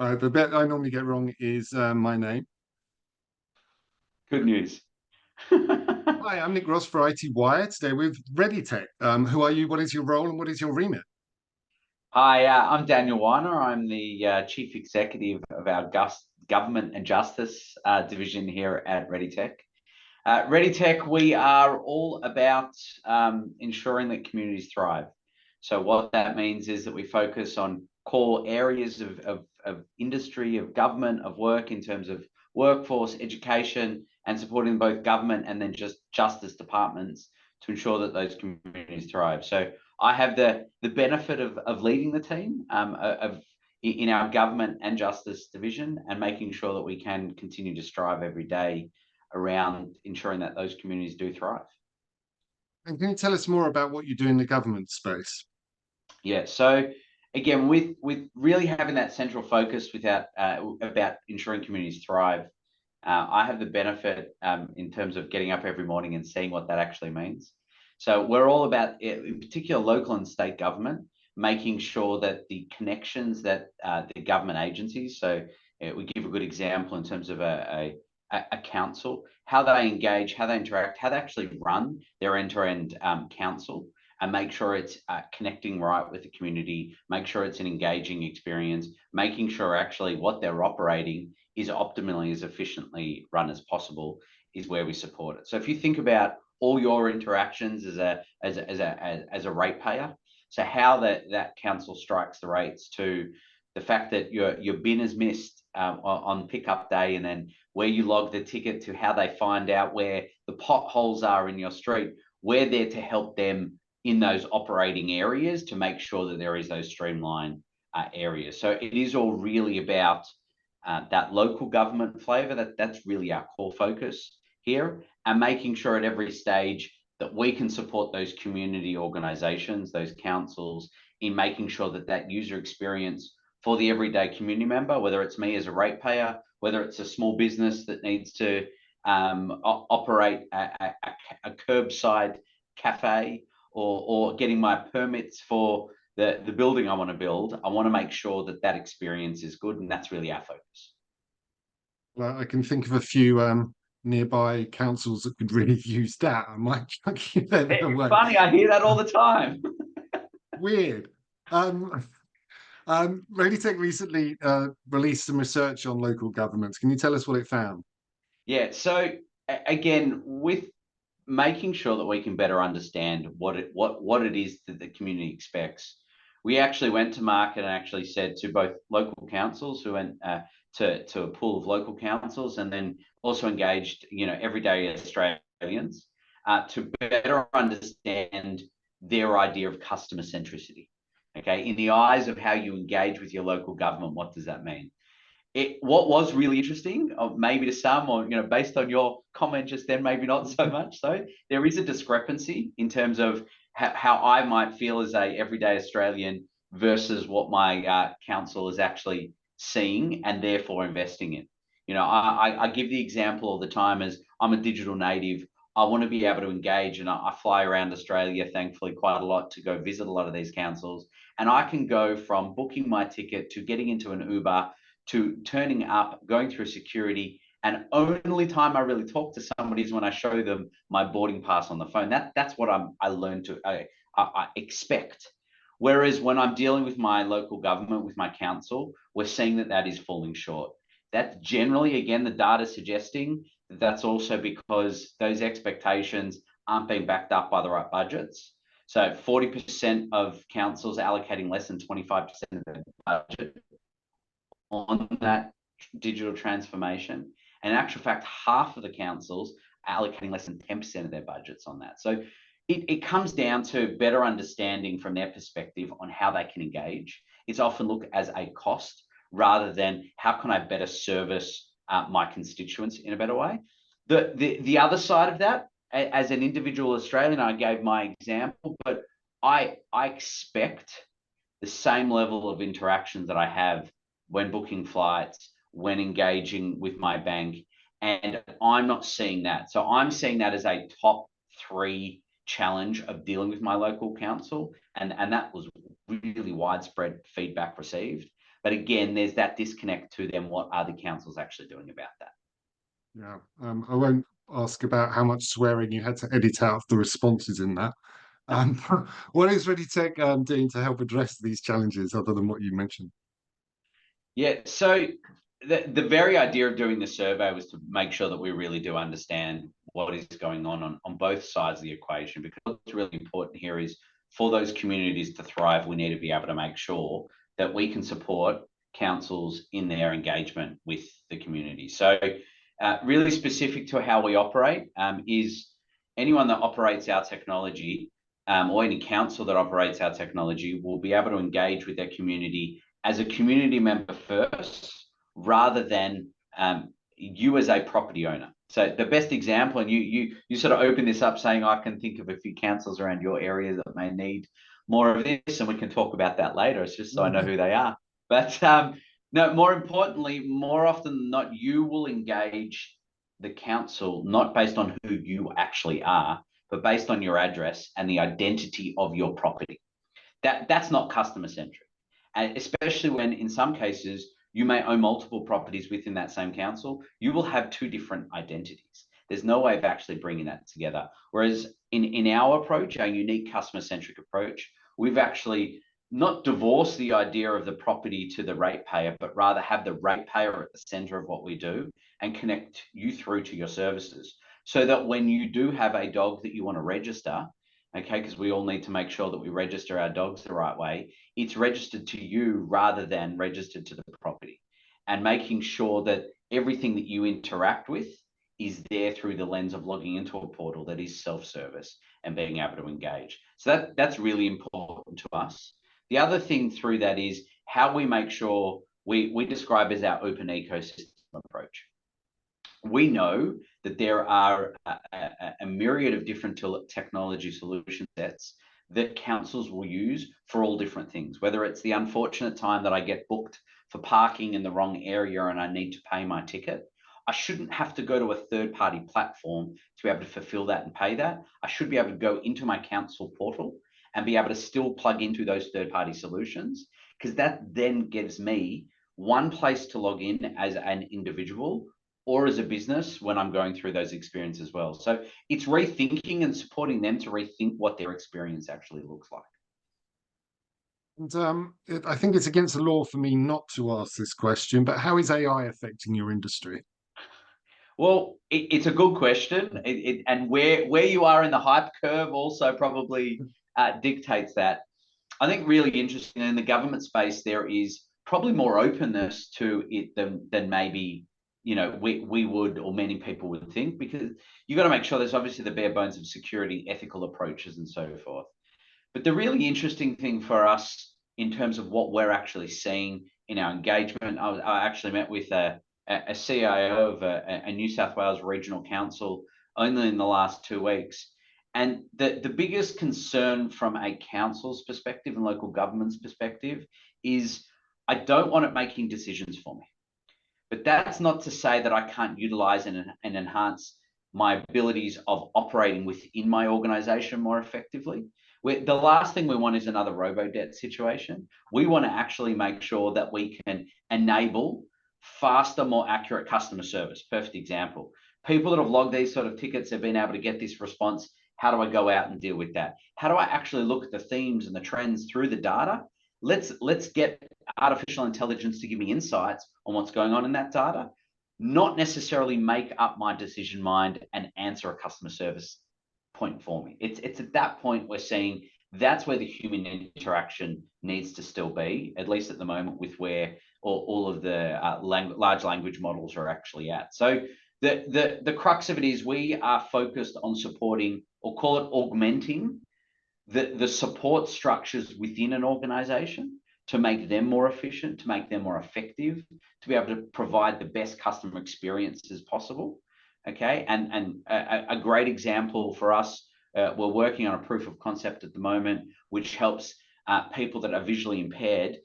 The bit I normally get wrong is my name. Good news. Hi, I'm Nick Ross for iTWire today with ReadyTech. Who are you? What is your role and what is your remit? Hi, I'm Daniel Wyner. I'm the Chief Executive of our Government and Justice division here at ReadyTech. ReadyTech, we are all about ensuring that communities thrive. So what that means is that we focus on core areas of industry, of government, of work in terms of workforce, education, and supporting both government and then just justice departments to ensure that those communities thrive. So I have the benefit of leading the team in our government and justice division and making sure that we can continue to strive every day around ensuring that those communities do thrive. And can you tell us more about what you do in the government space? Yeah, so again, with really having that central focus about ensuring communities thrive, I have the benefit in terms of getting up every morning and seeing what that actually means. So we're all about, in particular, local and state government, making sure that the connections that the government agencies, so we give a good example in terms of a council, how they engage, how they interact, how they actually run their end-to-end council, and make sure it's connecting right with the community, make sure it's an engaging experience, making sure actually what they're operating is optimally as efficiently run as possible is where we support it. So if you think about all your interactions as a ratepayer, so how that council strikes the rates to the fact that your bin is missed on pickup day, and then where you log the ticket to how they find out where the potholes are in your street, we're there to help them in those operating areas to make sure that there is those streamlined areas. So it is all really about that local government flavour. That's really our core focus here, and making sure at every stage that we can support those community organisations, those councils, in making sure that that user experience for the everyday community member, whether it's me as a ratepayer, whether it's a small business that needs to operate a curbside cafe, or getting my permits for the building I want to build, I want to make sure that that experience is good, and that's really our focus. Well, I can think of a few nearby councils that could really use that. I might chuck you there It's away. funny, I hear that all the time. Weird. Um, ReadyTech recently released some research on local governments. Can you tell us what it found? Yeah, so again, with making sure that we can better understand what it is that the community expects, we actually went to market and actually said to both local councils who went to a pool of local councils, and then also engaged everyday Australians to better understand their idea of customer centricity. Okay, in the eyes of how you engage with your local government, what does that mean? What was really interesting, maybe to some, or based on your comment just then, maybe not so much. So there is a discrepancy in terms of how I might feel as a everyday Australian versus what my council is actually seeing and therefore investing in. I give the example all the time as I'm a digital native. I want to be able to engage, and I fly around Australia, thankfully, quite a lot to go visit a lot of these councils. And I can go from booking my ticket to getting into an Uber to turning up, going through security, and only time I really talk to somebody is when I show them my boarding pass on the phone. That's what I learned to I expect. Whereas when I'm dealing with my local government, with my council, we're seeing that is falling short. That's generally, again, the data suggesting that that's also because those expectations aren't being backed up by the right budgets. So 40% of councils allocating less than 25% of their budget on that digital transformation. And in actual fact, half of the councils are allocating less than 10% of their budgets on that. So it comes down to better understanding from their perspective on how they can engage. It's often looked as a cost rather than how can I better service my constituents in a better way. The other side of that, as an individual Australian, I gave my example, but I expect the same level of interaction that I have when booking flights, when engaging with my bank, and I'm not seeing that. So I'm seeing that as a top 3 challenge of dealing with my local council, and that was really widespread feedback received. But again, there's that disconnect to them. What are the councils actually doing about that? Yeah. I won't ask about how much swearing you had to edit out of the responses in that. Um, what is ReadyTech doing to help address these challenges other than what you mentioned? Yeah, so the very idea of doing the survey was to make sure that we really do understand what is going on both sides of the equation, because what's really important here is for those communities to thrive, we need to be able to make sure that we can support councils in their engagement with the community. So really specific to how we operate is anyone that operates our technology or any council that operates our technology will be able to engage with their community as a community member first, rather than you as a property owner. So the best example, and you sort of open this up saying, I can think of a few councils around your area that may need more of this, and we can talk about that later. It's just so I know who they are. But no, more importantly, more often than not, you will engage the council not based on who you actually are, but based on your address and the identity of your property. That's not customer centric, and especially when in some cases you may own multiple properties within that same council. You will have two different identities. There's no way of actually bringing that together. Whereas in our approach, our unique customer centric approach, we've actually not divorced the idea of the property to the ratepayer, but rather have the ratepayer at the center of what we do and connect you through to your services, so that when you do have a dog that you want to register, okay, because we all need to make sure that we register our dogs the right way, it's registered to you rather than registered to the property, and making sure that everything that you interact with is there through the lens of logging into a portal that is self-service and being able to engage. So that's really important to us. The other thing through that is how we make sure we describe as our open ecosystem approach. We know that there are a myriad of different technology solution sets that councils will use for all different things, whether it's the unfortunate time that I get booked for parking in the wrong area and I need to pay my ticket. I shouldn't have to go to a third-party platform to be able to fulfill that and pay that. I should be able to go into my council portal and be able to still plug into those third-party solutions, because that then gives me one place to log in as an individual or as a business when I'm going through those experiences as well. So it's rethinking and supporting them to rethink what their experience actually looks like. And I think it's against the law for me not to ask this question, but how is AI affecting your industry? Well, it's a good question, and where you are in the hype curve also probably dictates that. I think really interesting in the government space, there is probably more openness to it than maybe we would, or many people would think, because you've got to make sure there's obviously the bare bones of security, ethical approaches, and so forth. But the really interesting thing for us in terms of what we're actually seeing in our engagement, I actually met with a CIO of a New South Wales regional council only in the last 2 weeks. And the biggest concern from a council's perspective and local government's perspective is, I don't want it making decisions for me. But that's not to say that I can't utilize and enhance my abilities of operating within my organization more effectively. The last thing we want is another robo-debt situation. We want to actually make sure that we can enable faster, more accurate customer service. Perfect example. People that have logged these sort of tickets have been able to get this response. How do I go out and deal with that? How do I actually look at the themes and the trends through the data? Let's get artificial intelligence to give me insights on what's going on in that data, not necessarily make up my decision mind and answer a customer service point for me. It's at that point we're seeing that's where the human interaction needs to still be, at least at the moment, with where all of the large language models are actually at. So the crux of it is we are focused on supporting, or call it augmenting, the support structures within an organization to make them more efficient, to make them more effective, to be able to provide the best customer experiences possible. Okay, and a great example for us, we're working on a proof of concept at the moment, which helps people that are visually impaired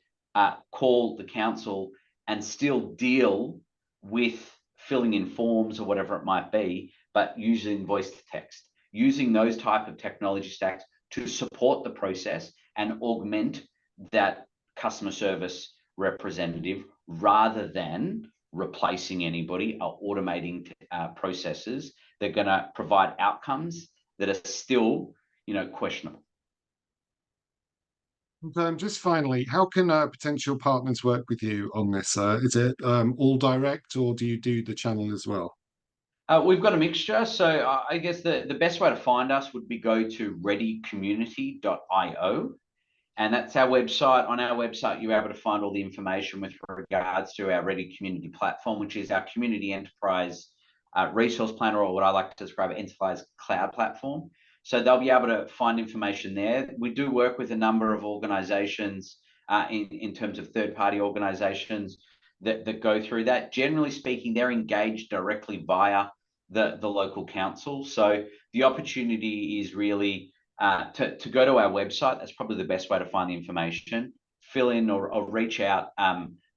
call the council and still deal with filling in forms or whatever it might be, but using voice to text, using those type of technology stacks to support the process and augment that customer service representative rather than replacing anybody or automating processes that are going to provide outcomes that are still, questionable. Just finally, how can potential partners work with you on this? Is it all direct, or do you do the channel as well? We've got a mixture. So I guess the best way to find us would be go to readycommunity.io. And that's our website. On our website, you're able to find all the information with regards to our Ready Community platform, which is our community enterprise resource planner, or what I like to describe as enterprise cloud platform. So they'll be able to find information there. We do work with a number of organizations in terms of third-party organizations that go through that. Generally speaking, they're engaged directly via the local council. So the opportunity is really to go to our website. That's probably the best way to find the information. Fill in or reach out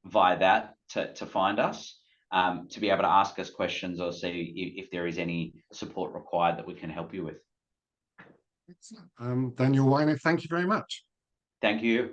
via that to find us, to be able to ask us questions or see if there is any support required that we can help you with. Daniel Wyner, thank you very much. Thank you.